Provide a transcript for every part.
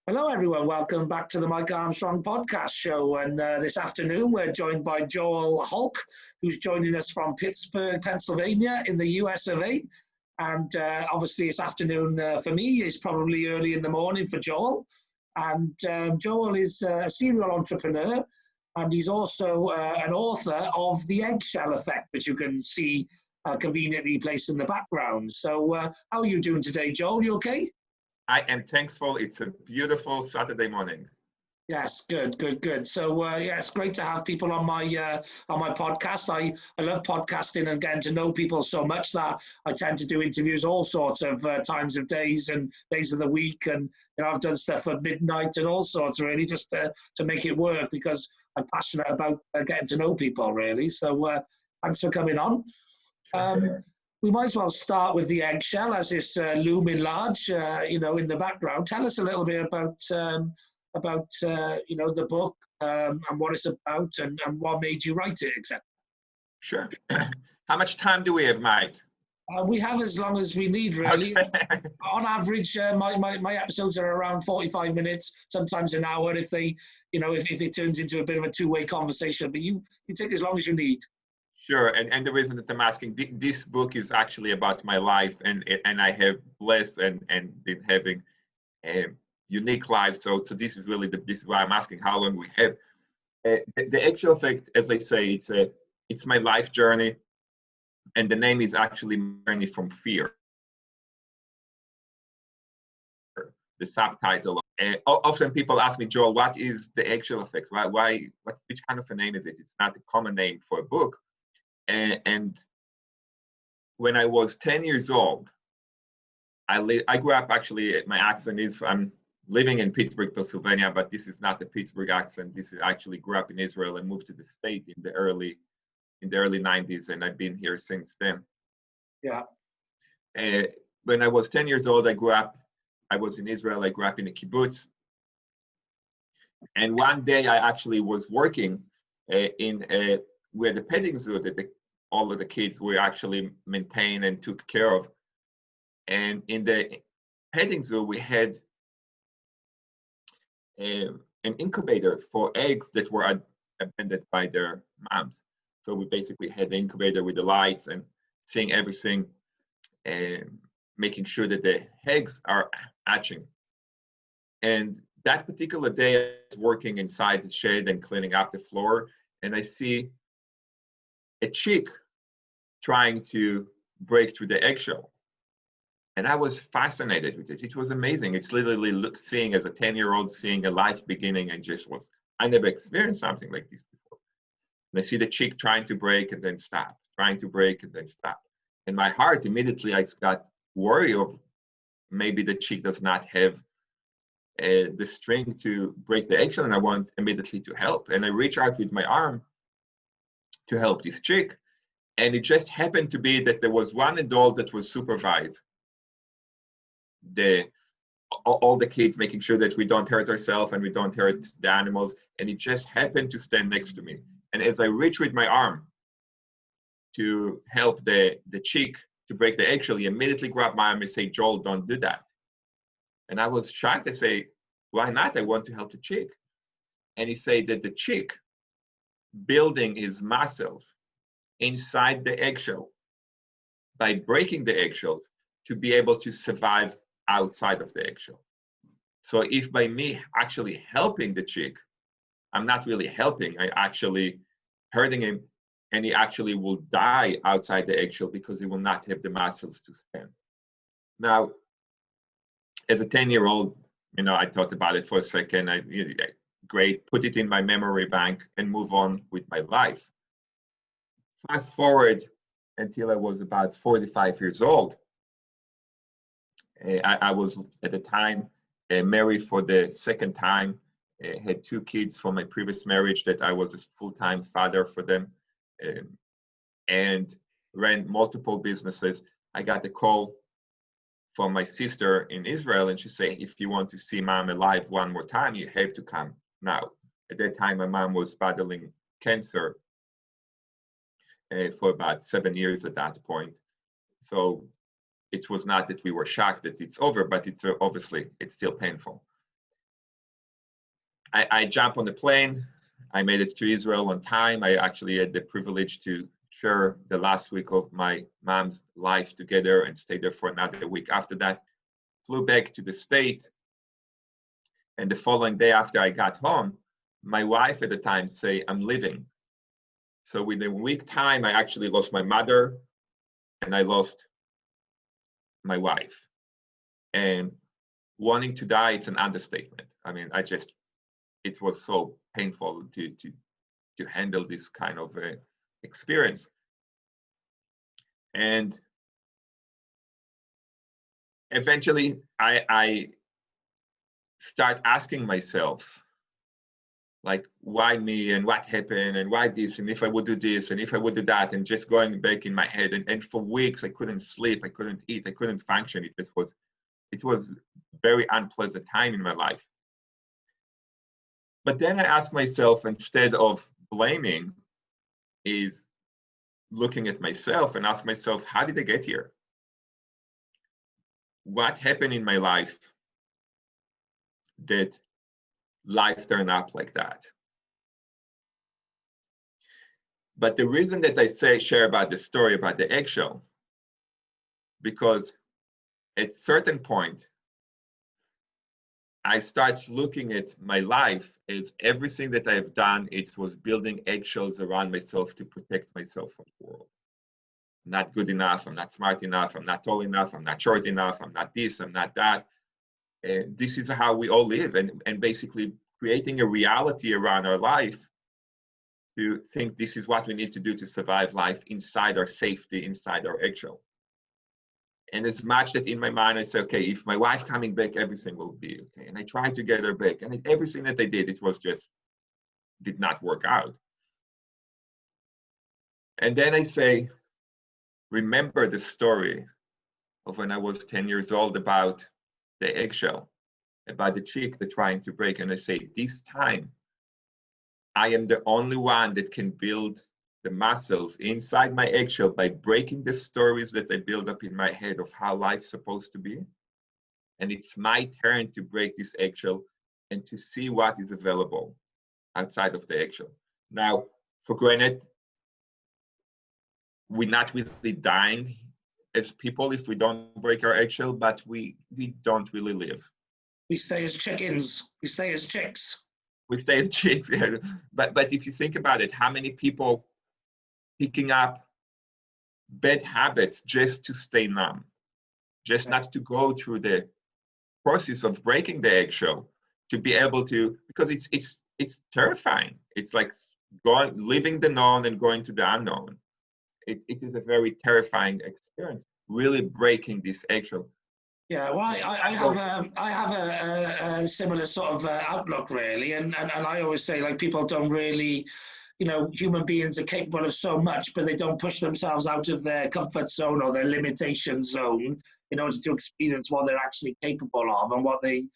Hello, everyone. Welcome back to the Mike Armstrong podcast show. And this afternoon, we're joined by Joel Holc, who's joining us from Pittsburgh, Pennsylvania, in the US of A. And obviously, this afternoon for me is probably early in the morning for Joel. And Joel is a serial entrepreneur, and he's also an author of The Eggshell Effect, which you can see conveniently placed in the background. So, how are you doing today, Joel? You okay? I am thankful. It's a beautiful Saturday morning. Yes, good. So yeah, it's great to have people on my podcast. I love podcasting and getting to know people so much that I tend to do interviews all sorts of times of days and days of the week, and I've done stuff at midnight and all sorts, really, just to make it work, because I'm passionate about getting to know people, really. So thanks for coming on. We might as well start with the eggshell, as it's looming large, in the background. Tell us a little bit about the book and what it's about and what made you write it, etc. Sure. How much time do we have, Mike? We have as long as we need, really. Okay. On average, my episodes are around 45 minutes, sometimes an hour if they, if it turns into a bit of a two-way conversation. But you take as long as you need. Sure, and the reason that I'm asking, this book is actually about my life, and I have blessed and been having a unique life. So this is really this is why I'm asking how long we have. The Eggshell Effect, as I say, it's my life journey, and the name is actually Journey from Fear. The subtitle. Often people ask me, Joel, what is the Eggshell Effect? Which kind of a name is it? It's not a common name for a book. And when I was 10 years old, I grew up, actually, my accent is, I'm living in Pittsburgh, Pennsylvania, but this is not the Pittsburgh accent. This is actually grew up in Israel and moved to the state in the early 90s, and I've been here since then. Yeah. When I was 10 years old, I was in Israel. I grew up in a kibbutz. And one day I actually was working where the petting zoo that all of the kids were actually maintained and took care of. And in the petting zoo, we had an incubator for eggs that were abandoned by their moms. So we basically had the incubator with the lights and seeing everything, and making sure that the eggs are hatching. And that particular day, I was working inside the shed and cleaning up the floor, and I see a chick trying to break through the eggshell. And I was fascinated with it. It was amazing. It's literally seeing, as a 10-year-old, seeing a life beginning, and I never experienced something like this before. And I see the chick trying to break and then stop, trying to break and then stop. And my heart, immediately, I got worried of maybe the chick does not have the strength to break the eggshell, and I want immediately to help. And I reach out with my arm to help this chick, and it just happened to be that there was one adult that was supervised all the kids, making sure that we don't hurt ourselves and we don't hurt the animals, and it just happened to stand next to me. And as I reach with my arm to help the chick to break the eggshell, he immediately grabbed my arm and say, Joel, don't do that. And I was shocked. I say, why not? I want to help the chick. And he said that the chick building his muscles inside the eggshell by breaking the eggshells to be able to survive outside of the eggshell. So if by me actually helping the chick, I'm not really helping, I actually hurting him, and he actually will die outside the eggshell because he will not have the muscles to stand. Now, as a 10-year-old, I thought about it for a second. Great, put it in my memory bank and move on with my life. Fast forward until I was about 45 years old. I was at the time married for the second time, had 2 kids from my previous marriage that I was a full-time father for them, and ran multiple businesses. I got a call from my sister in Israel, and she said, if you want to see mom alive one more time, you have to come now. At that time, my mom was battling cancer for about 7 years at that point. So it was not that we were shocked that it's over, but it's obviously, it's still painful. I jumped on the plane. I made it to Israel on time. I actually had the privilege to share the last week of my mom's life together and stay there for another week after that. Flew back to the state. And the following day after I got home, my wife at the time say, I'm leaving. So within a week time, I actually lost my mother and I lost my wife. And wanting to die, it's an understatement. I mean, it was so painful to handle this kind of experience. And eventually I start asking myself, like, why me and what happened and why this and if I would do this and if I would do that, and just going back in my head. And for weeks I couldn't sleep, I couldn't eat, I couldn't function. It was very unpleasant time in my life. But then I asked myself, instead of blaming, is looking at myself and ask myself, how did I get here? What happened in my life that life turned up like that? But the reason that I share about the story about the eggshell, because at certain point, I start looking at my life as everything that I've done, it was building eggshells around myself to protect myself from the world. I'm not good enough, I'm not smart enough, I'm not tall enough, I'm not short enough, I'm not this, I'm not that. This is how we all live, and basically creating a reality around our life to think this is what we need to do to survive life inside our safety, inside our eggshell. And as much that in my mind, I say, okay, if my wife coming back, everything will be okay. And I tried to get her back. And everything that I did, it was just, did not work out. And then I say, remember the story of when I was 10 years old about the eggshell, about the chick that's trying to break. And I say, this time, I am the only one that can build the muscles inside my eggshell by breaking the stories that I build up in my head of how life's supposed to be. And it's my turn to break this eggshell and to see what is available outside of the eggshell. Now, for granted, we're not really dying as people if we don't break our eggshell, but we don't really live. We stay as chickens. We stay as chicks. We stay as chicks. But if you think about it, how many people picking up bad habits just to stay numb, just not to go through the process of breaking the eggshell, to be able to, because it's terrifying. It's like leaving the known and going to the unknown. It is a very terrifying experience, really breaking this eggshell. Yeah, well, I have a similar sort of outlook, really, and I always say, like, people don't really, human beings are capable of so much, but they don't push themselves out of their comfort zone or their limitation zone in order to experience what they're actually capable of and what they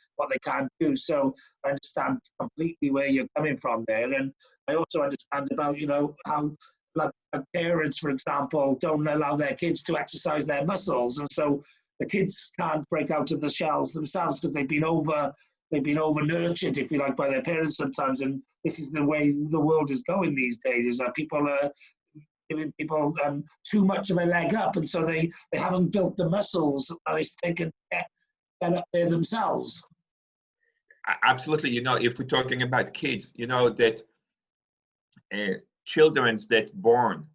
can do. So I understand completely where you're coming from there, and I also understand about how, like, parents, for example, don't allow their kids to exercise their muscles, and so the kids can't break out of the shells themselves because they've been over nurtured, if you like, by their parents sometimes. And this is the way the world is going these days, is that people are giving people too much of a leg up, and so they haven't built the muscles that it's taken to get up there themselves. Absolutely. If we're talking about kids, that children that born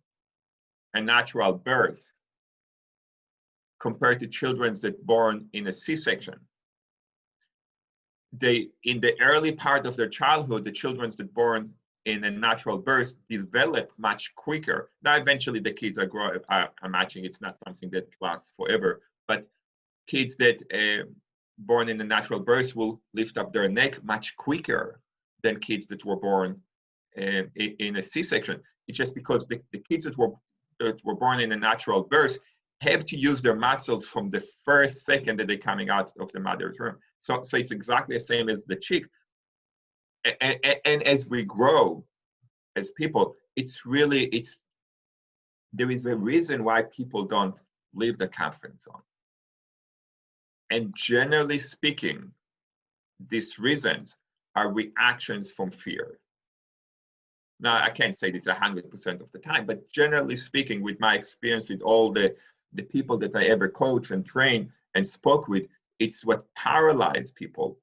a natural birth compared to children that born in a C-section, in the early part of their childhood, the children that born in a natural birth develop much quicker. Now, eventually the kids are matching. It's not something that lasts forever, but kids that born in a natural birth will lift up their neck much quicker than kids that were born in a C-section. It's just because the kids that were born in a natural birth have to use their muscles from the first second that they're coming out of the mother's womb. So it's exactly the same as the chick. And as we grow as people, there is a reason why people don't leave the comfort zone. And generally speaking, these reasons are reactions from fear. Now, I can't say this 100% of the time, but generally speaking, with my experience with all the people that I ever coach and train and spoke with, it's what paralyzes people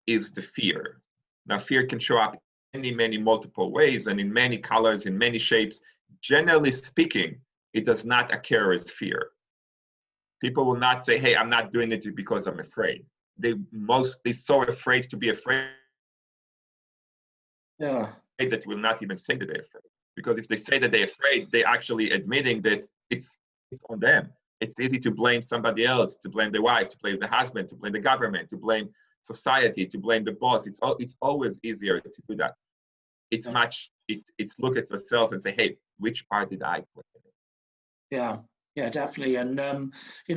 is the fear. Now, fear can show up in many multiple ways and in many colors, in many shapes. Generally speaking, it does not occur as fear. People will not say, hey, I'm not doing it because I'm afraid. They're so afraid to be afraid. Yeah. That will not even say that they're afraid. Because if they say that they're afraid, they're actually admitting that it's on them. It's easy to blame somebody else, to blame the wife, to blame the husband, to blame the government, to blame society, to blame the boss. It's always easier to do that. It's look at yourself and say, hey, which part did I play? Yeah, yeah, definitely. And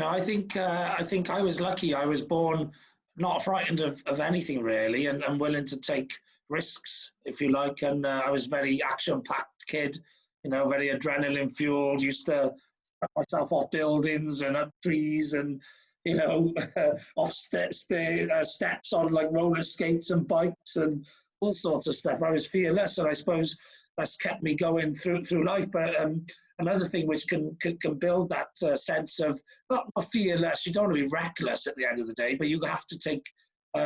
I think I was lucky. I was born not frightened of anything really, and willing to take risks, if you like. And I was very action-packed kid, very adrenaline fueled. Used to throw myself off buildings and up trees, and off steps on like roller skates and bikes and all sorts of stuff. I was fearless, and I suppose that's kept me going through life. But another thing which can build that sense of not fearless, you don't want to be reckless at the end of the day, but you have to take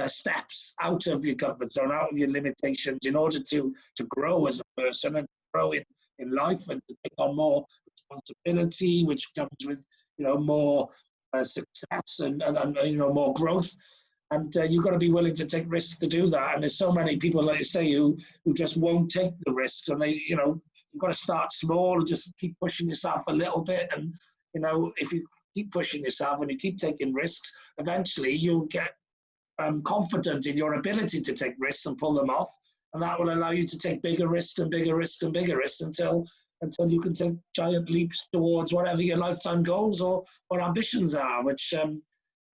steps out of your comfort zone, out of your limitations, in order to grow as a person and grow in life, and to take on more responsibility, which comes with more success and more growth. And you've got to be willing to take risks to do that. And there's so many people, like you say, who just won't take the risks. And you've got to start small and just keep pushing yourself a little bit. And, if you keep pushing yourself and you keep taking risks, eventually you'll get confident in your ability to take risks and pull them off. And that will allow you to take bigger risks and bigger risks and bigger risks until you can take giant leaps towards whatever your lifetime goals or ambitions are, which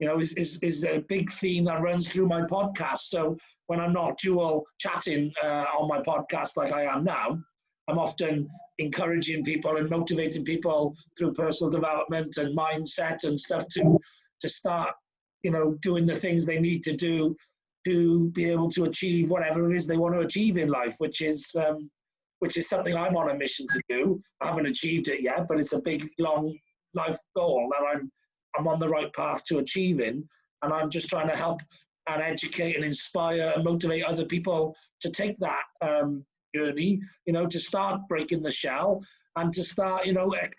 is a big theme that runs through my podcast. So when I'm not dual chatting on my podcast like I am now, I'm often encouraging people and motivating people through personal development and mindset and stuff to start, doing the things they need to do to be able to achieve whatever it is they want to achieve in life, which is something I'm on a mission to do. I haven't achieved it yet, but it's a big, long life goal that I'm on the right path to achieving, and I'm just trying to help and educate and inspire and motivate other people to take that journey, to start breaking the shell and to start,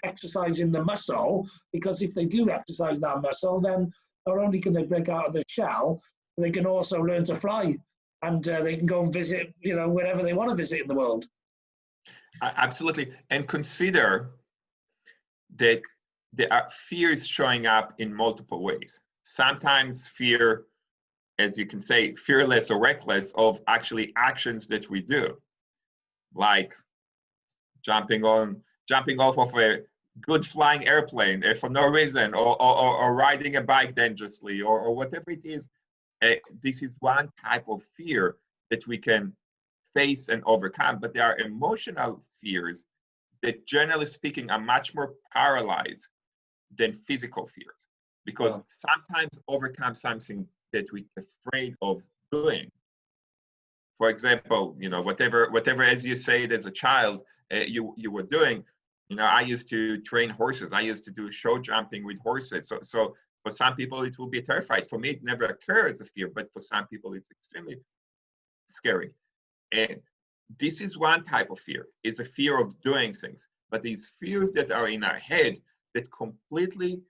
exercising the muscle, because if they do exercise that muscle, then not only can they break out of the shell, they can also learn to fly, and they can go and visit, wherever they want to visit in the world. Absolutely. And consider that there are fears showing up in multiple ways. Sometimes fear, as you can say, fearless or reckless of actually actions that we do, like jumping off of a good flying airplane for no reason, or riding a bike dangerously, or whatever it is. This is one type of fear that we can face and overcome, but there are emotional fears that, generally speaking, are much more paralyzed than physical fears, because sometimes overcome something that we're afraid of doing. For example, whatever as you said as a child you were doing. I used to train horses. I used to do show jumping with horses. So for some people it will be terrified. For me, it never occurs as a fear, but for some people it's extremely scary. And this is one type of fear. It's a fear of doing things. But these fears that are in our head that completely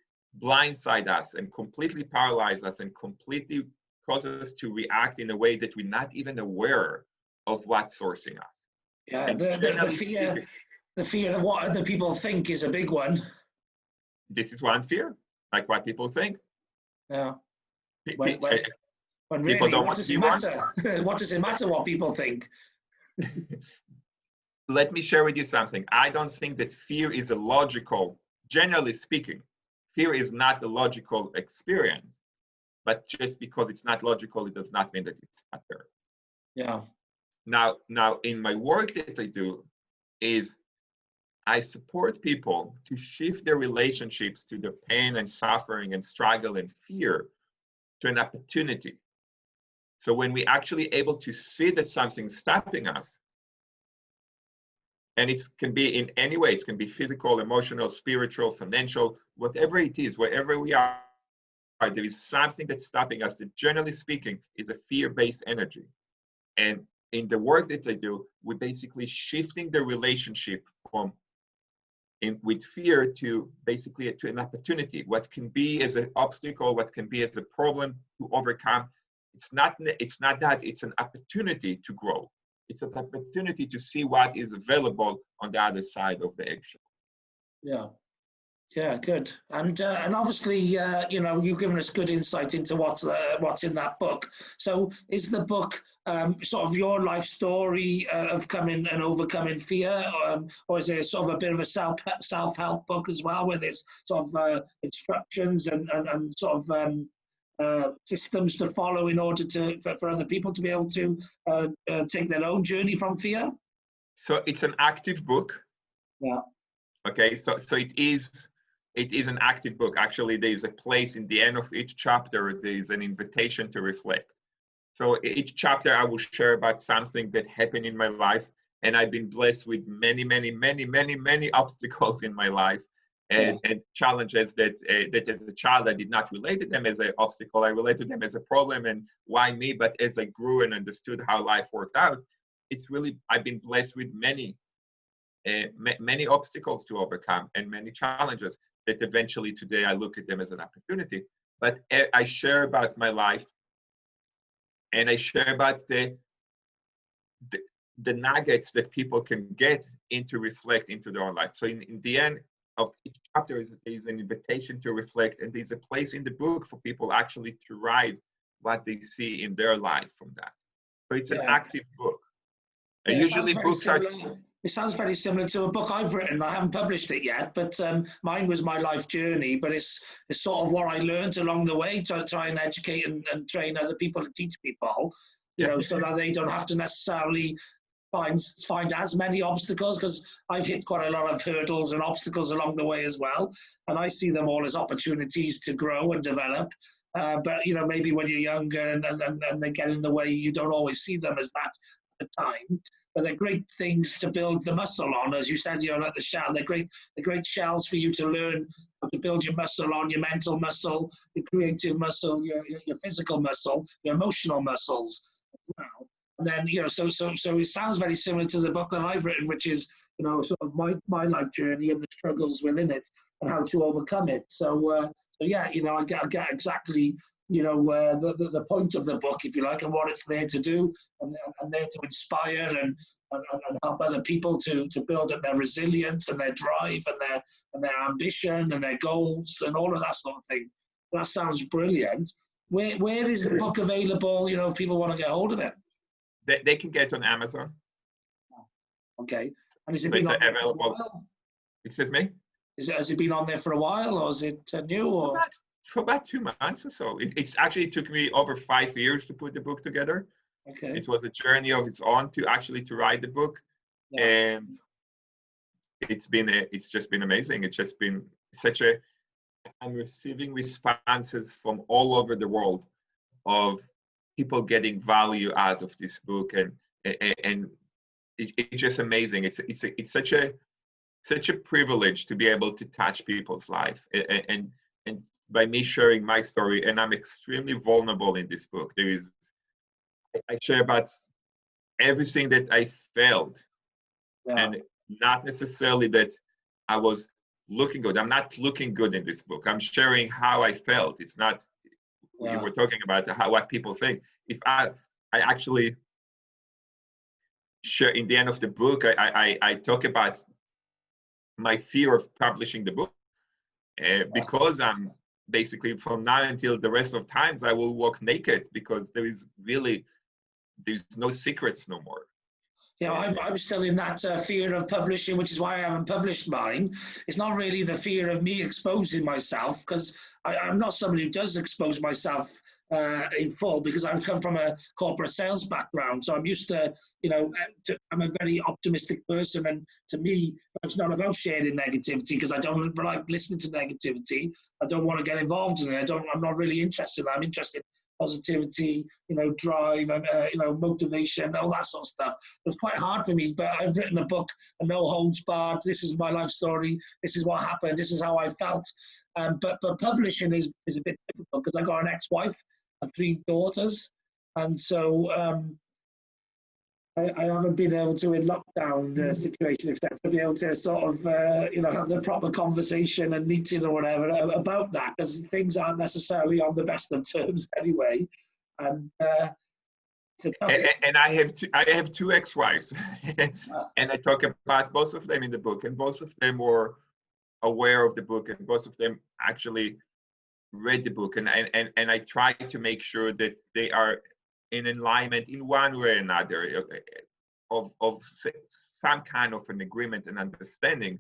blindside us and completely paralyze us and completely cause us to react in a way that we're not even aware of what's sourcing us. Yeah, the fear of what other people think is a big one. This is one fear, like what people think. Yeah. When really, people don't what does it matter? What does it matter what people think? Let me share with you something. I don't think that fear is a logical, generally speaking, fear is not a logical experience. But just because it's not logical, it does not mean that it's not there. Yeah. Now, in my work that I do, is I support people to shift their relationships to the pain and suffering and struggle and fear to an opportunity. So when we actually able to see that something's stopping us, and it can be in any way, it can be physical, emotional, spiritual, financial, whatever it is, wherever we are, there is something that's stopping us that, generally speaking, is a fear-based energy. And in the work that I do, we're basically shifting the relationship from with fear to basically to an opportunity. What can be as an obstacle, what can be as a problem to overcome. It's not that, it's an opportunity to grow. It's an opportunity to see what is available on the other side of the eggshell. Yeah. Yeah, good. And obviously, you've given us good insight into what's in that book. So is the book sort of your life story of coming and overcoming fear, or is it sort of a bit of a self-help book as well, where there's sort of instructions and sort of systems to follow in order for other people to be able to take their own journey from fear? So it's an active book. Yeah. Okay, so it is an active book. Actually, there's a place in the end of each chapter, there's an invitation to reflect. So each chapter I will share about something that happened in my life, and I've been blessed with many, many, many, many, many obstacles in my life, and challenges that as a child I did not relate to them as an obstacle. I related them as a problem, and why me? But as I grew and understood how life worked out, I've been blessed with many obstacles to overcome and many challenges that eventually today I look at them as an opportunity. But I share about my life, and I share about the nuggets that people can get into reflect into their own life. So in the end of each chapter is an invitation to reflect, and there's a place in the book for people actually to write what they see in their life from that. So it's an active book. Yeah, usually books are... It sounds very similar to a book I've written. I haven't published it yet, but mine was my life journey. But it's sort of what I learned along the way to try and educate and train other people and teach people, so that they don't have to necessarily find as many obstacles, because I've hit quite a lot of hurdles and obstacles along the way as well. And I see them all as opportunities to grow and develop. But, maybe when you're younger and they get in the way, you don't always see them as that at the time. But they're great things to build the muscle on, as you said, like the shell. They're great shells for you to learn how to build your muscle on, your mental muscle, your creative muscle, your physical muscle, your emotional muscles as well. And then, so it sounds very similar to the book that I've written, which is, sort of my life journey and the struggles within it and how to overcome it. So yeah, I get exactly, the point of the book, if you like, and what it's there to do, and there to inspire and help other people to build up their resilience and their drive and their ambition and their goals and all of that sort of thing. That sounds brilliant. Where is the book available, if people want to get hold of it? They can get on Amazon. Okay. And is it been available? Excuse me? Has it been on there for a while, or is it new? Or? For about 2 months or so. It's actually took me over 5 years to put the book together. Okay. It was a journey of its own to write the book, and it's just been amazing. It's just been I'm receiving responses from all over the world of people getting value out of this book, and it's just amazing. It's such a privilege to be able to touch people's life, and by me sharing my story, and I'm extremely vulnerable in this book. I share about everything that I felt, and not necessarily that I was looking good. I'm not looking good in this book. I'm sharing how I felt. It's not, we were talking about what people think. If I actually share in the end of the book, I talk about my fear of publishing the book, because I'm basically, from now until the rest of times, I will walk naked, because there's no secrets no more. Yeah, I'm still in that fear of publishing, which is why I haven't published mine. It's not really the fear of me exposing myself, because I'm not somebody who does expose myself in full, because I've come from a corporate sales background. So I'm used to, I'm a very optimistic person. And to me, it's not about sharing negativity, because I don't like listening to negativity. I don't want to get involved in it. I'm not really interested. I'm interested positivity, drive, and motivation, all that sort of stuff. It's quite hard for me, but I've written a book, a no holds barred. This is my life story. This is what happened. This is how I felt. But publishing is a bit difficult because I got an ex-wife and 3 daughters, and so I haven't been able to, in lockdown situation, except to be able to sort of, have the proper conversation and meeting or whatever about that, because things aren't necessarily on the best of terms anyway. And and I have two ex-wives, and I talk about both of them in the book, and both of them were aware of the book, and both of them actually read the book, and I try to make sure that they are in alignment in one way or another of some kind of an agreement and understanding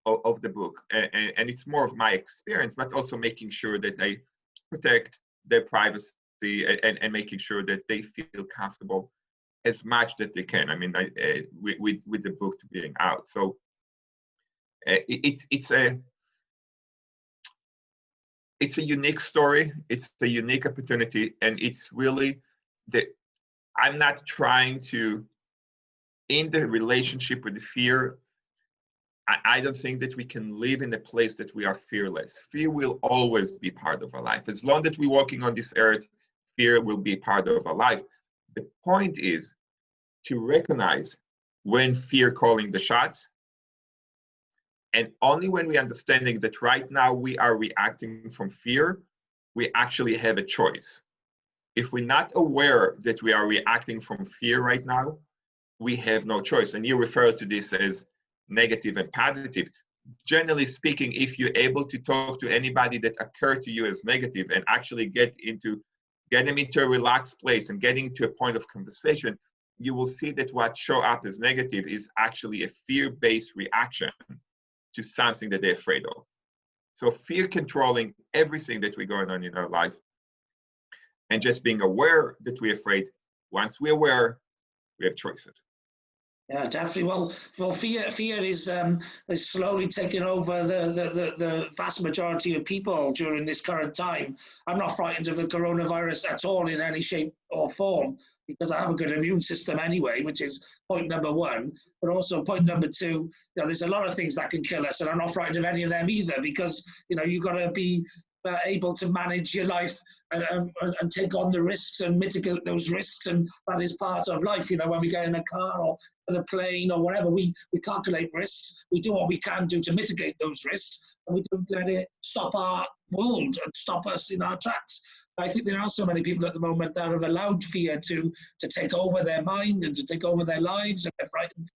of the book. And it's more of my experience, but also making sure that I protect their privacy and making sure that they feel comfortable as much that they can. I mean, with the book being out. So it's a unique story. It's a unique opportunity, and it's really that I'm not trying to, in the relationship with the fear, I don't think that we can live in a place that we are fearless. Fear will always be part of our life. As long as we're walking on this earth, fear will be part of our life. The point is to recognize when fear calling the shots, and only when we're understanding that right now we are reacting from fear, we actually have a choice. If we're not aware that we are reacting from fear right now, we have no choice. And you refer to this as negative and positive. Generally speaking, if you're able to talk to anybody that occurred to you as negative and actually get them into a relaxed place and getting to a point of conversation, you will see that what show up as negative is actually a fear-based reaction to something that they're afraid of. So fear controlling everything that we're going on in our life, and just being aware that we're afraid. Once we're aware, we have choices. Yeah, definitely. Well, fear is slowly taking over the vast majority of people during this current time. I'm not frightened of the coronavirus at all in any shape or form, because I have a good immune system anyway, which is point number 1. But also point number 2, there's a lot of things that can kill us, and I'm not frightened of any of them either, because you've got to be able to manage your life and take on the risks and mitigate those risks, and that is part of life. When we get in a car or in a plane or whatever, we calculate risks, we do what we can do to mitigate those risks, and we don't let it stop our world and stop us in our tracks. I think there are so many people at the moment that have allowed fear to take over their mind and to take over their lives, and they're frightened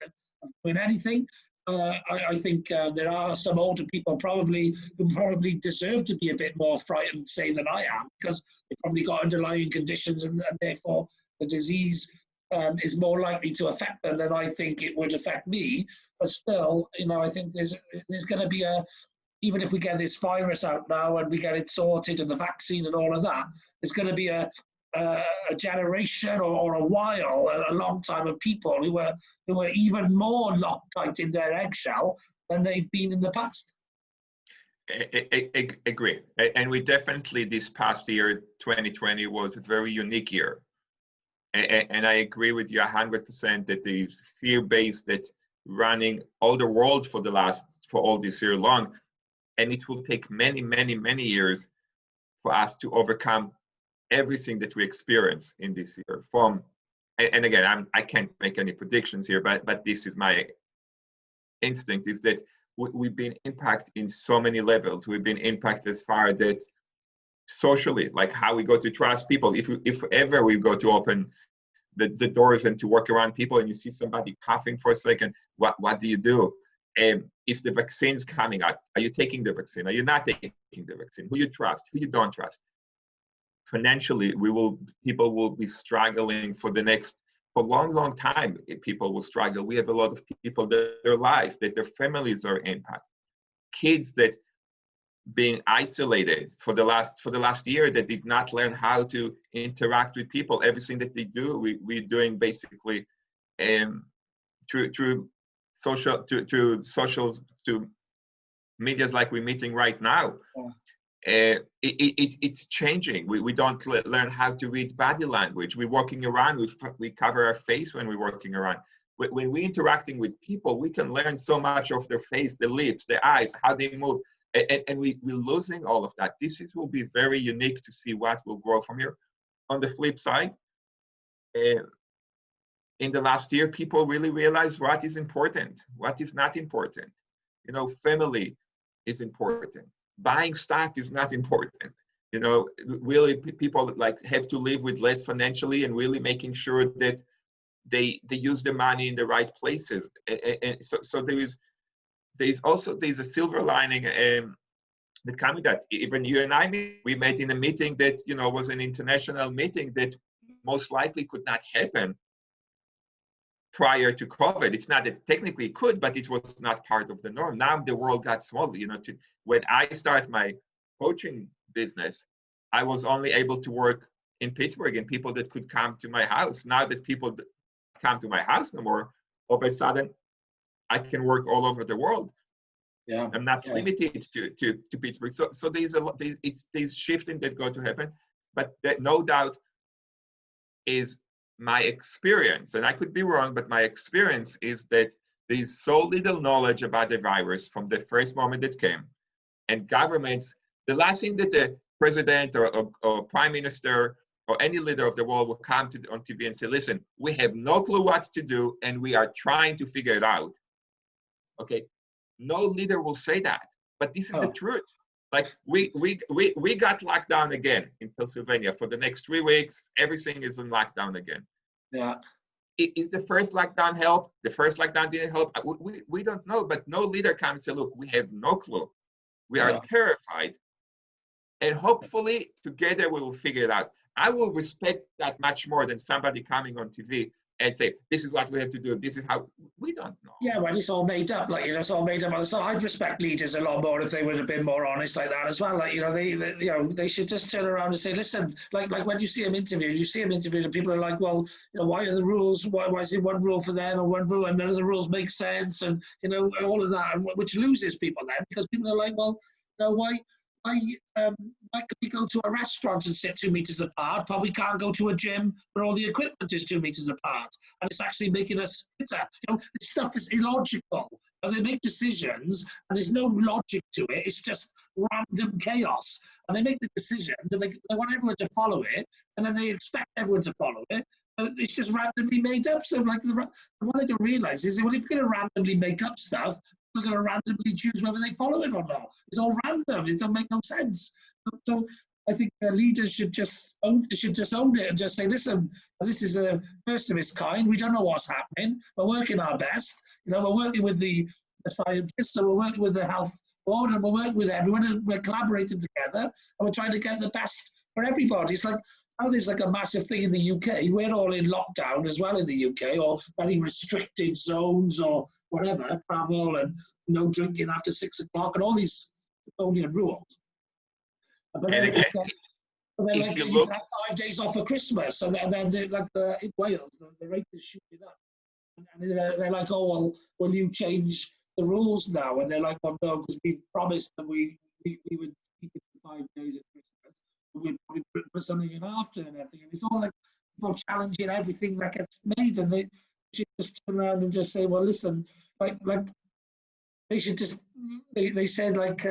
of doing anything. I think there are some older people who probably deserve to be a bit more frightened, say, than I am, because they've probably got underlying conditions, and therefore the disease is more likely to affect them than I think it would affect me. But still, I think there's going to be even if we get this virus out now and we get it sorted and the vaccine and all of that, there's going to be a generation or a while, a long time of people who are even more Loctite in their eggshell than they've been in the past. I agree. And we definitely, this past year, 2020, was a very unique year. And I agree with you 100% that the fear-based that running all the world for all this year long, and it will take many, many, many years for us to overcome everything that we experience in this year. And again, I can't make any predictions here, but this is my instinct, is that we've been impacted in so many levels. We've been impacted as far that socially, like how we go to trust people. If ever we go to open the doors and to work around people and you see somebody coughing for a second, what do you do? If the vaccine's coming out, are you taking the vaccine? Are you not taking the vaccine? Who you trust? Who you don't trust? Financially, people will be struggling for a long time. People will struggle. We have a lot of people that their life, that their families are impacted. Kids that being isolated for the last year, that did not learn how to interact with people. Everything that they do, we're doing basically through social, to medias like we're meeting right now. It's changing. We don't learn how to read body language. We're walking around, we cover our face when we're walking around. When we're interacting with people, we can learn so much of their face, the lips, the eyes, how they move, and we're losing all of that. This will be very unique to see what will grow from here. On the flip side, in the last year, people really realized what is important, what is not important. You know, family is important. Buying stock is not important. You know, really people like have to live with less financially and really making sure that they use the money in the right places. And so there's a silver lining that comes with that. Even you and I, we met in a meeting that, you know, was an international meeting that most likely could not happen prior to COVID. It's not that technically it could, but it was not part of the norm. Now the world got smaller. You know, when I started my coaching business, I was only able to work in Pittsburgh and people that could come to my house. Now that people come to my house no more, all of a sudden I can work all over the world. Yeah, I'm not limited to Pittsburgh. So there's shifting that going to happen, but that no doubt is my experience, and I could be wrong, but my experience is that there's so little knowledge about the virus from the first moment it came. And governments, the last thing that the president or prime minister or any leader of the world will come on TV and say, listen, we have no clue what to do and we are trying to figure it out. Okay, no leader will say that, but this is the truth. Like we got locked down again in Pennsylvania for the next 3 weeks. Everything is in lockdown again. Yeah. Is the first lockdown help? The first lockdown didn't help? We don't know, but no leader comes and say, look, we have no clue. We are terrified. And hopefully together we will figure it out. I will respect that much more than somebody coming on TV and say, this is what we have to do. This is how, we don't know. Yeah, well, it's all made up. Like, you know, it's all made up. So I'd respect leaders a lot more if they would have been more honest like that as well. Like, you know, they should just turn around and say, listen, like when you see them interviewed, and people are like, well, you know, why are the rules? Why is it one rule for them or one rule and none of the rules make sense? And, you know, all of that, which loses people then because people are like, well, you know, why could we go to a restaurant and sit 2 meters apart, but we can't go to a gym where all the equipment is 2 meters apart? And it's actually making us fitter. You know, this stuff is illogical. And they make decisions, and there's no logic to it. It's just random chaos. And they make the decisions, and they want everyone to follow it, and then they expect everyone to follow it. And it's just randomly made up. So, like, what they don't realize is, well, if you're going to randomly make up stuff, we're going to randomly choose whether they follow it or not. It's all random. It don't make no sense. So I think leaders should just own it and just say, listen, this is a first of its kind. We don't know what's happening. We're working our best. You know, we're working with the scientists, so we're working with the health board, and we're working with everyone, and we're collaborating together, and we're trying to get the best for everybody. It's like, now there's like a massive thing in the UK. We're all in lockdown as well in the UK, or very restricted zones or whatever, travel and no drinking after 6 o'clock and all these draconian rules. But and again, they're like, you can have 5 days off for Christmas, and then they're like in Wales, the rate is shooting up. And they're like, oh, well, will you change the rules now? And they're like, well, no, because we've promised that we would keep it to 5 days at Christmas. We'd probably put something in after and everything. And it's all like people challenging everything that gets made, and they should just turn around and just say, well, listen, like they should just, they said like,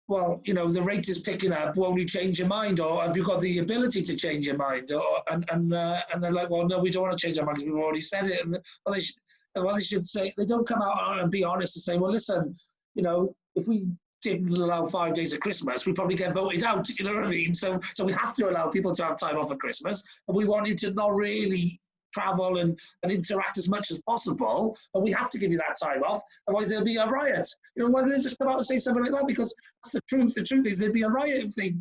well, you know, the rate is picking up, won't you change your mind? Or have you got the ability to change your mind? And they're like, well, no, we don't want to change our mind because we've already said it. And they should say, they don't come out and be honest and say, well, listen, you know, if we didn't allow 5 days at Christmas, we'd probably get voted out, you know what I mean? So we have to allow people to have time off at Christmas, and we want you to not really travel and interact as much as possible, but we have to give you that time off, otherwise there'll be a riot. You know, why don't they just come out and say something like that? Because that's the truth. The truth is there'd be a riot if they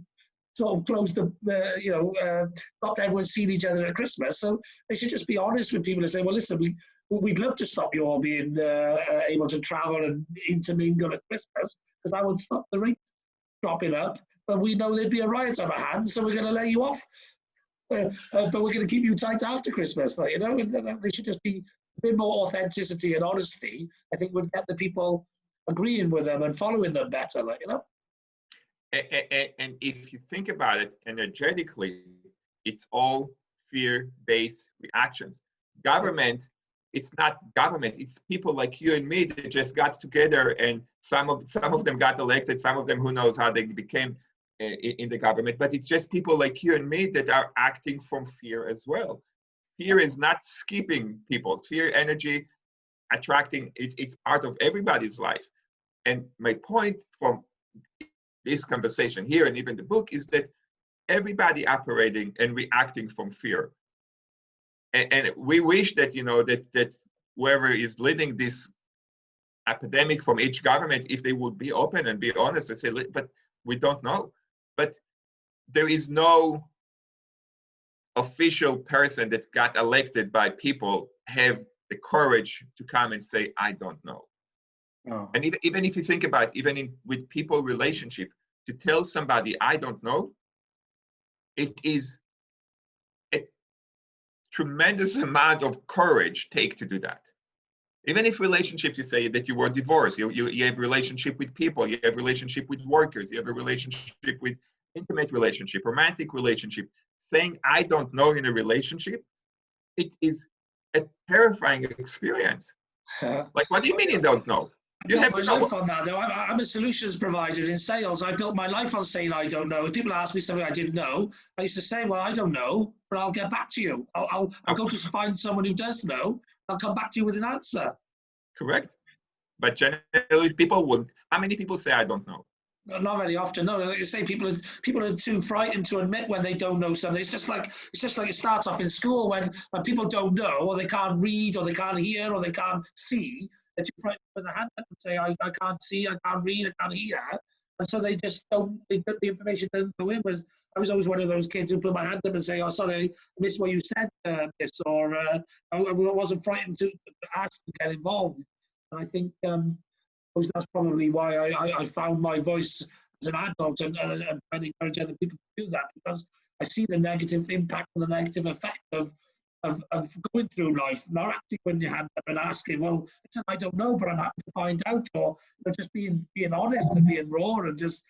sort of closed stopped everyone seeing each other at Christmas. So they should just be honest with people and say, well, listen, we'd love to stop you all being able to travel and intermingle at Christmas, because that would stop the rate dropping up, but we know there'd be a riot on our hands, so we're going to let you off. But we're going to keep you tight after Christmas. Like, you know, there should just be a bit more authenticity and honesty. I think would get the people agreeing with them and following them better. Like, you know. And if you think about it energetically, it's all fear-based reactions. Government, it's not government, it's people like you and me that just got together, and some of them got elected, some of them, who knows how they became in the government, but it's just people like you and me that are acting from fear as well. Fear is not skipping people. Fear energy attracting, it's part of everybody's life. And my point from this conversation here and even the book is that everybody operating and reacting from fear. And we wish that, that whoever is leading this epidemic from each government, if they would be open and be honest and say, but we don't know. But there is no official person that got elected by people have the courage to come and say, I don't know. Oh. And even if you think about it, even with people relationship, to tell somebody, I don't know, it is a tremendous amount of courage take to do that. Even if relationships, you say that you were divorced, you have relationship with people, you have relationship with workers, you have a relationship with intimate relationship, romantic relationship, saying I don't know in a relationship, it is a terrifying experience. Like, what do you mean you don't know? You have my life on that, though. I'm a solutions provider in sales. I built my life on saying I don't know. If people ask me something I didn't know, I used to say, well, I don't know, but I'll get back to you. I'll go to find someone who does know. I'll come back to you with an answer. Correct. But generally, people wouldn't. How many people say I don't know? Not very often. No, like you say, people are too frightened to admit when they don't know something. It's just like it starts off in school when people don't know, or they can't read, or they can't hear, or they can't see. That you frightened with a hand up and say, I can't see, I can't read, I can't hear, and so they just don't. The information doesn't go in. I was always one of those kids who put my hand up and say, oh, sorry, I missed what you said, miss, or I wasn't frightened to ask and get involved. And I think that's probably why I found my voice as an adult and trying to encourage other people to do that, because I see the negative impact and the negative effect of going through life, not acting when you hand up and asking, well, listen, I don't know, but I'm happy to find out, or just being honest and being raw and just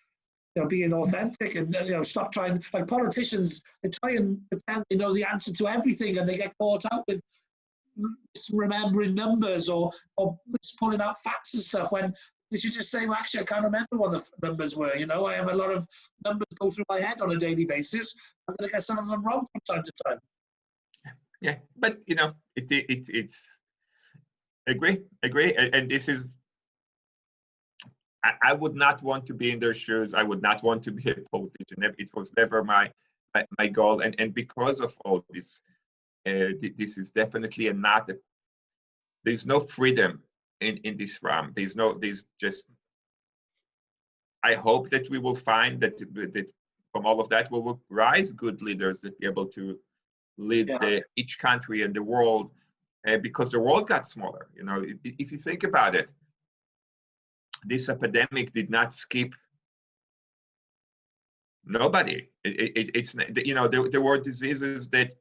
being authentic, and stop trying, like politicians, they try and pretend they know the answer to everything, and they get caught out with remembering numbers or pulling out facts and stuff, when they should just say, well, actually, I can't remember what the numbers were. I have a lot of numbers go through my head on a daily basis. I'm going to get some of them wrong from time to time. Yeah, but it's agree, and this is. I would not want to be in their shoes. I would not want to be a politician. It was never my goal, and because of all this, this is definitely there's no freedom in this realm. There's just. I hope that we will find that from all of that we will rise good leaders that be able to lead each country and the world, because the world got smaller. If you think about it, this epidemic did not skip nobody. There were diseases that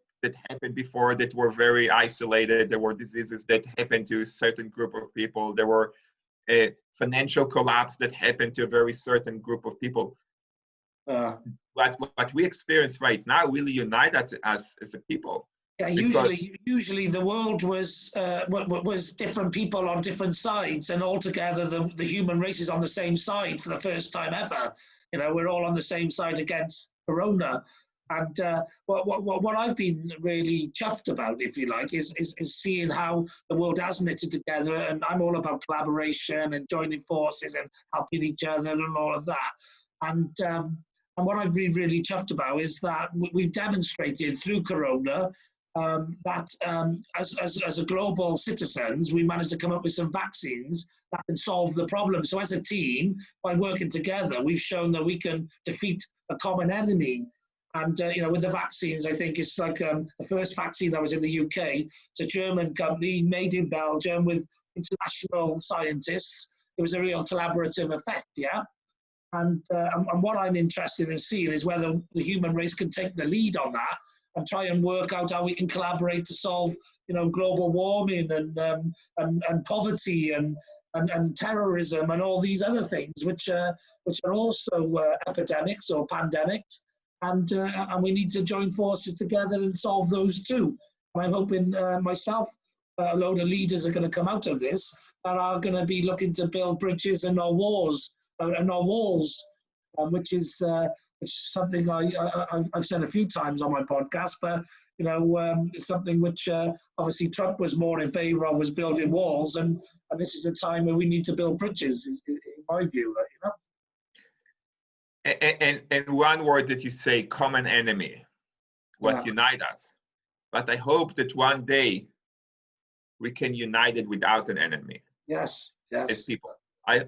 happened before that were very isolated. There were diseases that happened to a certain group of people. There were a financial collapse that happened to a very certain group of people. What we experience right now really unite us as a people. Yeah, usually the world was different people on different sides, and altogether the human race is on the same side for the first time ever. We're all on the same side against Corona. And what I've been really chuffed about, if you like, is seeing how the world has knitted together. And I'm all about collaboration and joining forces and helping each other and all of that. And what I've been really chuffed about is that we've demonstrated through Corona that as a global citizens, we managed to come up with some vaccines that can solve the problem. So as a team, by working together, we've shown that we can defeat a common enemy. And with the vaccines, I think it's like the first vaccine that was in the UK. It's a German company made in Belgium with international scientists. It was a real collaborative effect, yeah. And what I'm interested in seeing is whether the human race can take the lead on that and try and work out how we can collaborate to solve, global warming and poverty and and terrorism and all these other things, which are also epidemics or pandemics, and we need to join forces together and solve those too. And I'm hoping myself, a load of leaders are going to come out of this that are going to be looking to build bridges and not walls, which is something I've said a few times on my podcast, but it's something which obviously Trump was more in favour of, was building walls, and this is a time where we need to build bridges, in my view. And one word that you say, common enemy, what unite us. But I hope that one day we can unite it without an enemy. Yes. As people,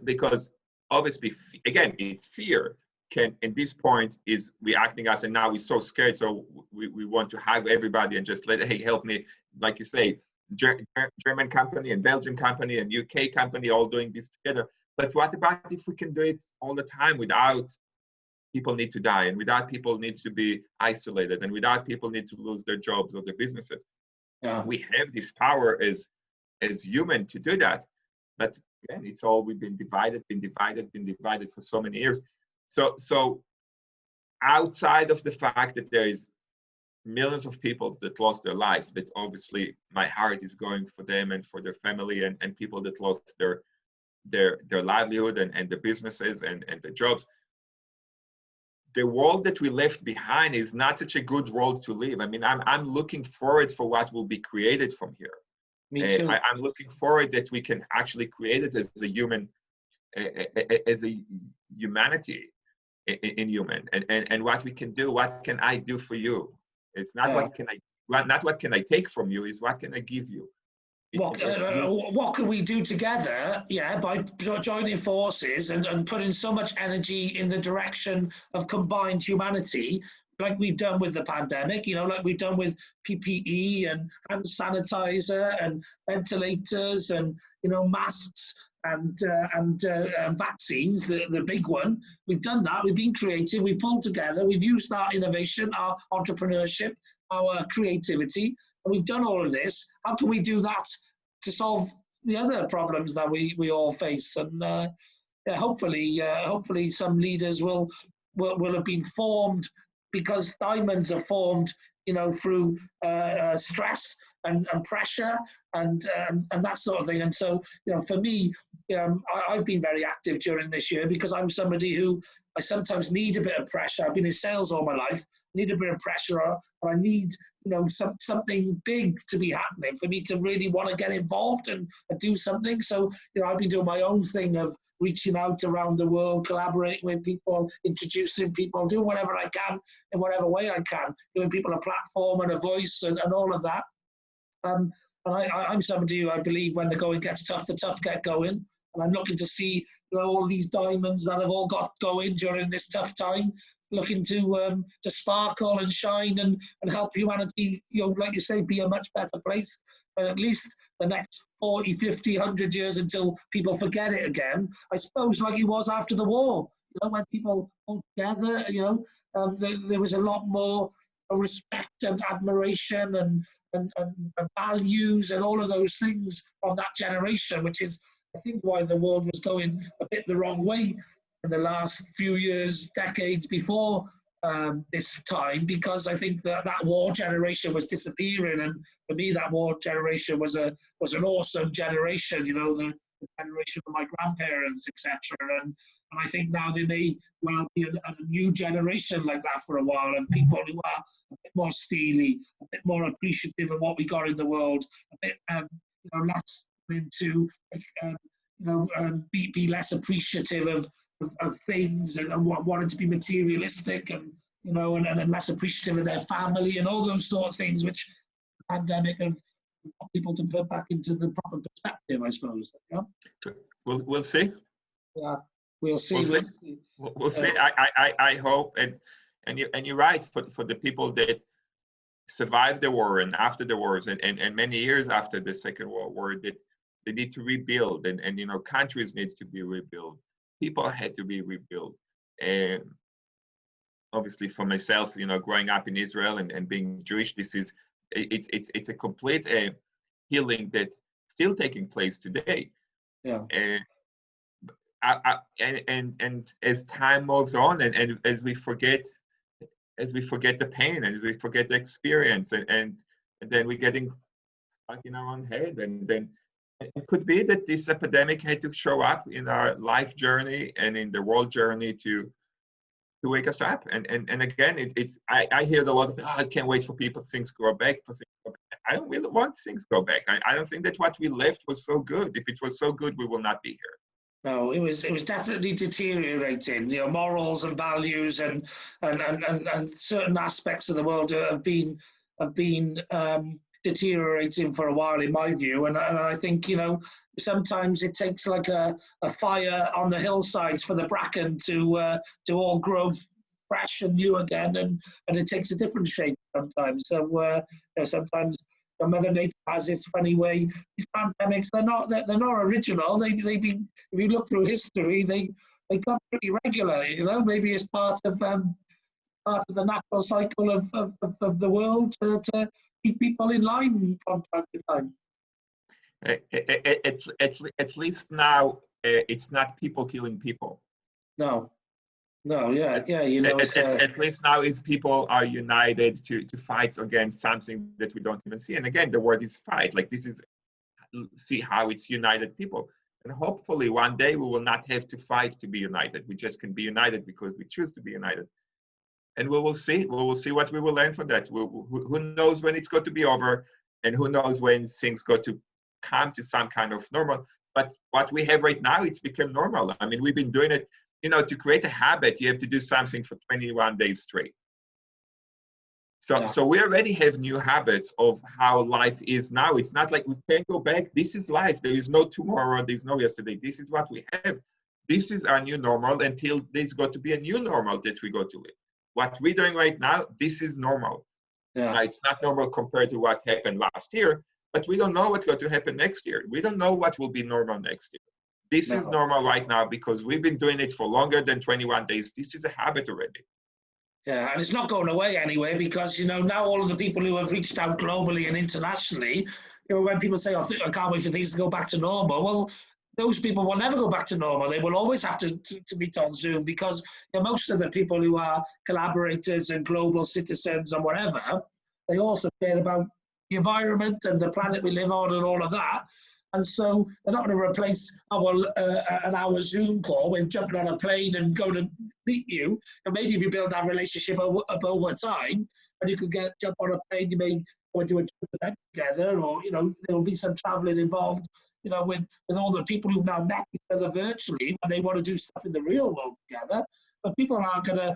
because obviously, again, it's fear. And this point is reacting us, and now we're so scared, so we want to hug everybody and just hey, help me, like you say, German company and Belgian company and UK company all doing this together. But what about if we can do it all the time without people need to die, and without people need to be isolated, and without people need to lose their jobs or their businesses? We have this power as human to do that. But again, it's all, we've been divided for so many years. So outside of the fact that there is millions of people that lost their life, that obviously my heart is going for them and for their family, and people that lost their livelihood and the businesses and the jobs. The world that we left behind is not such a good world to live. I mean, I'm looking forward for what will be created from here. Me too. I'm looking forward that we can actually create it as a human, as a humanity in human, and what we can do. What can I do for you? It's not what can I take from you, is what can I give you. What can we do together, by joining forces and putting so much energy in the direction of combined humanity, like we've done with the pandemic, like we've done with PPE and hand sanitizer and ventilators and, masks and vaccines, the big one. We've done that. We've been creative. We've pulled together. We've used our innovation, our entrepreneurship, our creativity, and we've done all of this. How can we do that to solve the other problems that we all face? And hopefully some leaders will have been formed, because diamonds are formed, through stress and pressure and that sort of thing. And so, for me, I've been very active during this year, because I'm somebody who, I sometimes need a bit of pressure. I've been in sales all my life. I need a bit of pressure, or I need, something big to be happening for me to really want to get involved and do something. So, I've been doing my own thing of reaching out around the world, collaborating with people, introducing people, doing whatever I can in whatever way I can, giving people a platform and a voice and all of that. And I'm somebody who, I believe, when the going gets tough, the tough get going. And I'm looking to see, all these diamonds that have all got going during this tough time, looking to sparkle and shine and help humanity, like you say, be a much better place. But at least the next 40, 50, 100 years, until people forget it again, I suppose, like it was after the war. When people all together, there was a lot more respect and admiration and values and all of those things from that generation, which is, I think, why the world was going a bit the wrong way in the last few years, decades before this time, because I think that war generation was disappearing. And for me, that war generation was an awesome generation, the generation of my grandparents, etc. And I think now there may well be a new generation like that for a while, and people who are a bit more steely, a bit more appreciative of what we got in the world, a bit less into be less appreciative of things and wanted to be materialistic and less appreciative of their family and all those sort of things, which the pandemic have got people to put back into the proper perspective, I suppose. We'll see. Yeah, we'll see. We'll see. I hope, and you're right, for the people that survived the war and after the wars and many years after the Second World War, that they need to rebuild, and countries need to be rebuilt. People had to be rebuilt. And obviously for myself, growing up in Israel and being Jewish, it's a complete healing that's still taking place today. Yeah. And as time moves on, and as we forget the pain, and we forget the experience, and then we're getting stuck in our own head, and then it could be that this epidemic had to show up in our life journey and in the world journey to wake us up. And again, I hear a lot of, I can't wait for things to go back. I don't really want things to go back. I don't think that what we left was so good. If it was so good, we will not be here. No, it was definitely deteriorating. You know, morals and values and certain aspects of the world have been deteriorating for a while, in my view. And I think, you know, sometimes it takes like a fire on the hillsides for the bracken to all grow fresh and new again, and it takes a different shape sometimes. So you know, sometimes Mother Nature has its funny way. These pandemics, they're not original. They've been, if you look through history, they come pretty regular. You know, maybe it's part of the natural cycle of the world to keep people in line from time to time. At least now, it's not people killing people. No, yeah, you know. At least now is people are united to fight against something that we don't even see. And again, the word is fight. Like, this is, see how it's united people. And hopefully one day we will not have to fight to be united. We just can be united because we choose to be united. And we will see. We will see what we will learn from that. Who knows when it's going to be over, and who knows when things go to come to some kind of normal. But what we have right now, it's become normal. I mean, we've been doing it. You know, to create a habit, you have to do something for 21 days straight. So we already have new habits of how life is now. It's not like we can't go back. This is life. There is no tomorrow. There's no yesterday. This is what we have. This is our new normal until there's got to be a new normal that we go to live. What we're doing right now, this is normal. Yeah. Now, it's not normal compared to what happened last year, but we don't know what's going to happen next year. We don't know what will be normal next year. This is normal right now because we've been doing it for longer than 21 days. This is a habit already. Yeah, and it's not going away anyway, because, you know, now all of the people who have reached out globally and internationally, you know, when people say, oh, I can't wait for things to go back to normal, well, those people will never go back to normal. They will always have to meet on Zoom, because, you know, most of the people who are collaborators and global citizens and whatever, they also care about the environment and the planet we live on and all of that. And so they're not going to replace an hour Zoom call with jumping on a plane and going to meet you. And maybe if you build that relationship up over time, and you could jump on a plane, you may go into a event together, or, you know, there will be some traveling involved, you know, with all the people who've now met each other virtually when they want to do stuff in the real world together. But people aren't going to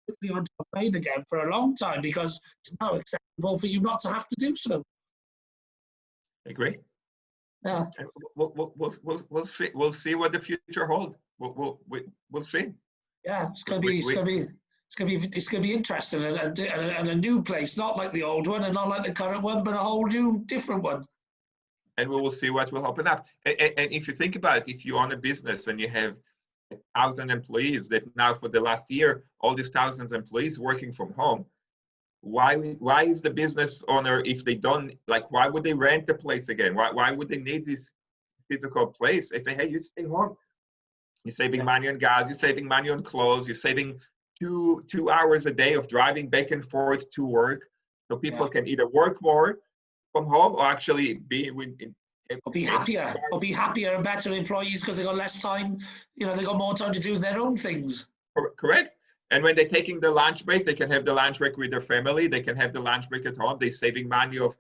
quickly onto a plane again for a long time, because it's now acceptable for you not to have to do so. I agree. Yeah. We'll see. We'll see what the future holds. We'll see. Yeah, it's going to be interesting, and a new place, not like the old one and not like the current one, but a whole new different one. And we will see what will open up. And if you think about it, if you own a business and you have 1,000 employees, that now for the last year, all these thousands of employees working from home, why is the business owner, if they don't, like, why would they rent the place again? Why would they need this physical place? They say, hey, you stay home. You're saving money on gas, you're saving money on clothes, you're saving two hours a day of driving back and forth to work. So people can either work more from home, or actually be happier and better employees, because they got less time, you know, they got more time to do their own things. Correct. And when they're taking the lunch break, they can have the lunch break with their family. They can have the lunch break at home. They're saving money of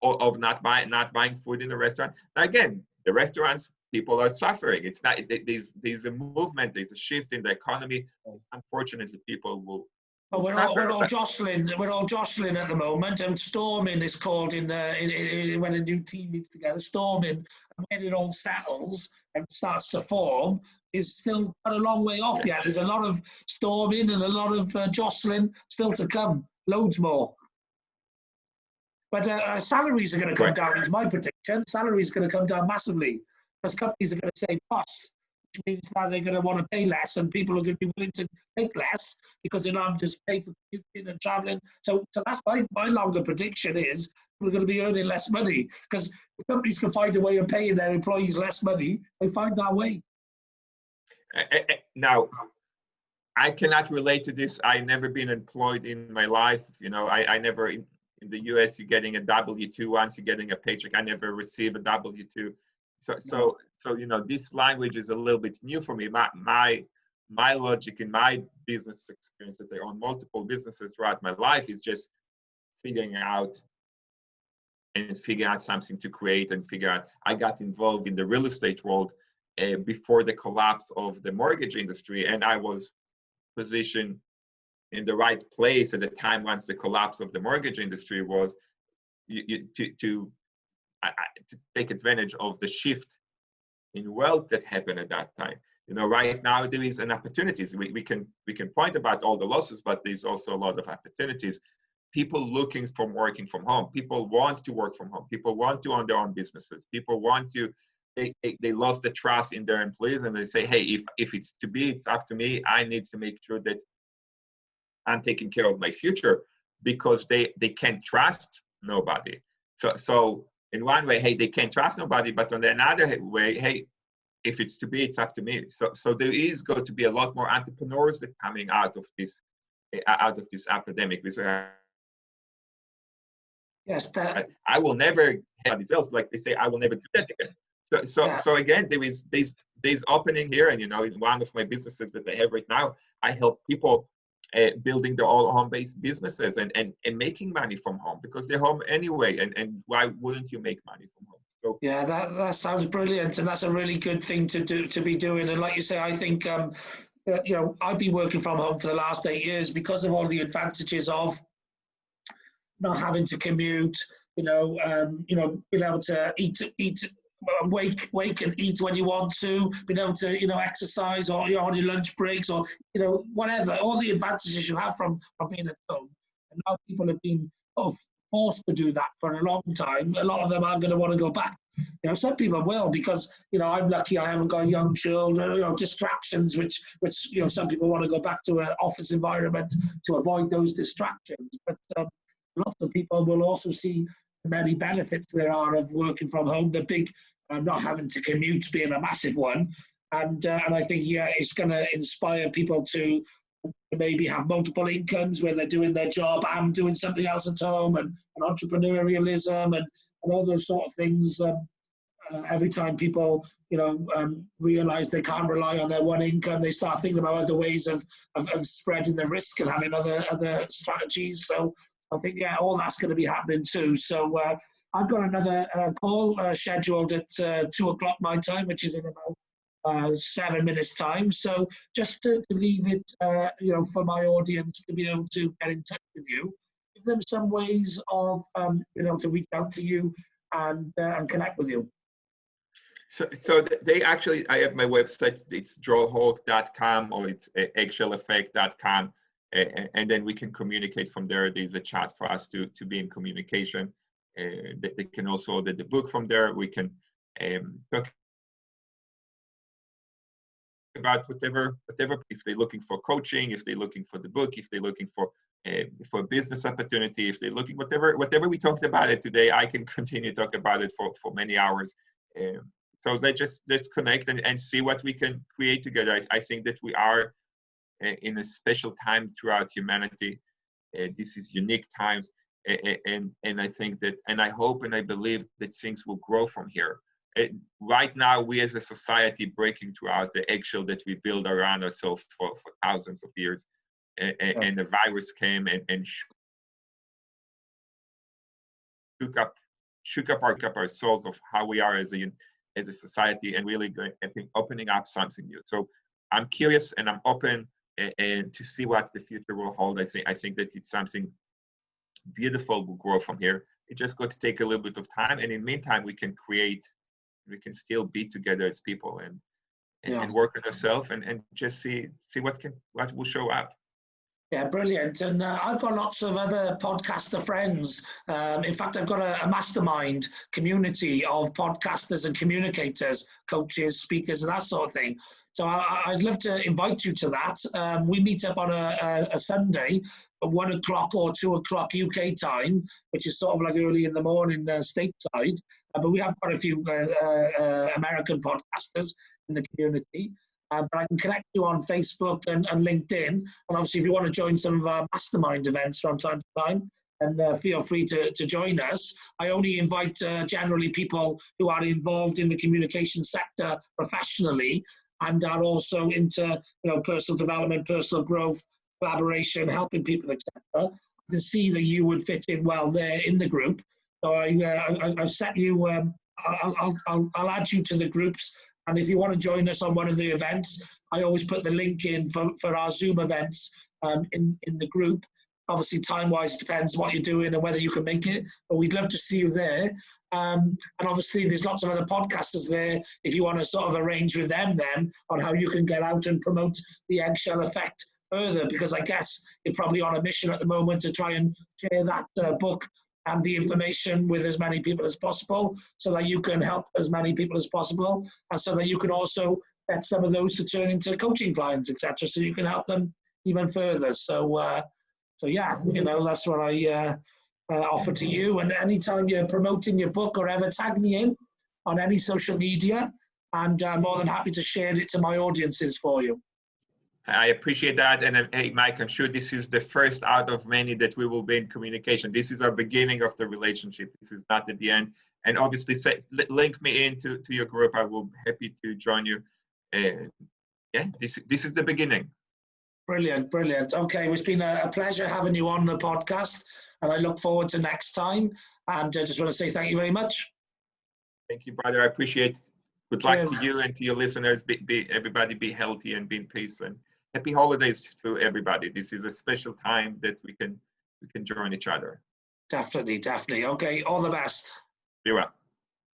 not buying food in the restaurant. Now, again, the restaurants, people are suffering. It's not, there's a movement, there's a shift in the economy. Unfortunately, people will. We're all jostling at the moment, and storming is called in when a new team meets together. Storming, and when it all settles and starts to form, is still a long way off yet. There's a lot of storming and a lot of jostling still to come, loads more. But salaries are going to come down, is my prediction. Salaries are going to come down massively, because companies are going to save costs. which means that they're going to want to pay less, and people are going to be willing to take less because they don't have to pay for commuting and traveling. So that's my longer prediction is we're going to be earning less money, because if companies can find a way of paying their employees less money, they find that way. Now, I cannot relate to this. I never been employed in my life. You know, I never, in the US, you're getting a W-2 once you're getting a paycheck. I never receive a W-2. So you know, this language is a little bit new for me. My logic in my business experience, that I own multiple businesses throughout my life, is just figuring out something to create and figure out. I got involved in the real estate world before the collapse of the mortgage industry, and I was positioned in the right place at the time once the collapse of the mortgage industry was to take advantage of the shift in wealth that happened at that time. You know, right now there is an opportunities. We can point about all the losses, but there's also a lot of opportunities. People looking for working from home. People want to work from home. People want to own their own businesses. People want to. They lost the trust in their employees, and they say, hey, if it's to be, it's up to me. I need to make sure that I'm taking care of my future, because they can't trust nobody. So in one way, hey, they can't trust nobody, but on the another way, hey, if it's to be, it's up to me. So there is going to be a lot more entrepreneurs that coming out of this epidemic. Yes, I will never have these else, like they say, I will never do that again. So again, there's opening here, and you know, in one of my businesses that I have right now, I help people building their own home-based businesses and making money from home, because they're home anyway, and why wouldn't you make money from home? So yeah, that sounds brilliant, and that's a really good thing to be doing. And like you say, I think you know, I've been working from home for the last 8 years because of all the advantages of not having to commute. You know, being able to eat, wake and eat when you want to, being able to, you know, exercise, or you're on your lunch breaks, or, you know, whatever, all the advantages you have from being at home. And now people have been forced to do that for a long time. A lot of them aren't going to want to go back. You know, some people will, because, you know, I'm lucky I haven't got young children, you know, distractions, which you know, some people want to go back to an office environment to avoid those distractions. But lots of people will also see the many benefits there are of working from home. The big not having to commute being a massive one, and I think, yeah, it's going to inspire people to maybe have multiple incomes where they're doing their job and doing something else at home, and entrepreneurialism and all those sort of things. Every time people, you know, realize they can't rely on their one income, they start thinking about other ways of spreading the risk and having other strategies. So I think, yeah, all that's going to be happening too. So I've got another call scheduled at 2 o'clock my time, which is in about 7 minutes time. So just to leave it, you know, for my audience to be able to get in touch with you, give them some ways of being able to reach out to you and connect with you. So they actually, I have my website. It's joelholc.com, or it's eggshelleffect.com. And then we can communicate from there. There's a chat for us to be in communication. They can also order the book from there. We can talk about whatever, if they're looking for coaching, if they're looking for the book, if they're looking for a business opportunity, if they're looking, whatever we talked about it today, I can continue to talk about it for many hours. So let's connect and see what we can create together. I think that we are in a special time throughout humanity. This is unique times, and I think that, and I hope and I believe that things will grow from here. Right now, we as a society breaking throughout the eggshell that we build around ourselves for thousands of years, and the virus came and shook up our souls of how we are as a society, and really opening up something new. So I'm curious and I'm open and to see what the future will hold. I think that it's something beautiful will grow from here. It just got to take a little bit of time, and in the meantime, we can still be together as people and work on ourselves and just see what will show up. Yeah, brilliant. And I've got lots of other podcaster friends. In fact, I've got a mastermind community of podcasters and communicators, coaches, speakers, and that sort of thing. So I'd love to invite you to that. We meet up on a Sunday at 1 o'clock or 2 o'clock UK time, which is sort of like early in the morning stateside. But we have quite a few American podcasters in the community. But I can connect you on Facebook and LinkedIn. And obviously, if you want to join some of our mastermind events from time to time, and feel free to join us. I only invite generally people who are involved in the communication sector professionally and are also into personal development, personal growth, collaboration, helping people, etc. I can see that you would fit in well there in the group. So I've set you. I'll add you to the groups. And if you want to join us on one of the events, I always put the link in for our Zoom events in the group. Obviously, time-wise, it depends what you're doing and whether you can make it, but we'd love to see you there. And obviously, there's lots of other podcasters there if you want to sort of arrange with them then on how you can get out and promote the Eggshell Effect further, because I guess you're probably on a mission at the moment to try and share that book and the information with as many people as possible so that you can help as many people as possible, and so that you can also get some of those to turn into coaching clients, etc., so you can help them even further. So yeah, that's what I offer to you. And anytime you're promoting your book or ever, tag me in on any social media, and I'm more than happy to share it to my audiences for you. I appreciate that. And hey, Mike, I'm sure this is the first out of many that we will be in communication. This is our beginning of the relationship. This is not at the end. And obviously, link me into your group. I will be happy to join you. Yeah, this is the beginning. Brilliant, brilliant. Okay, it's been a pleasure having you on the podcast, and I look forward to next time. And I just want to say thank you very much. Thank you, brother. I appreciate it. Good luck Cheers. to you and to your listeners. Everybody be healthy and be in peace. And happy holidays to everybody. This is a special time that we can join each other. Definitely, definitely. Okay, all the best. Be well.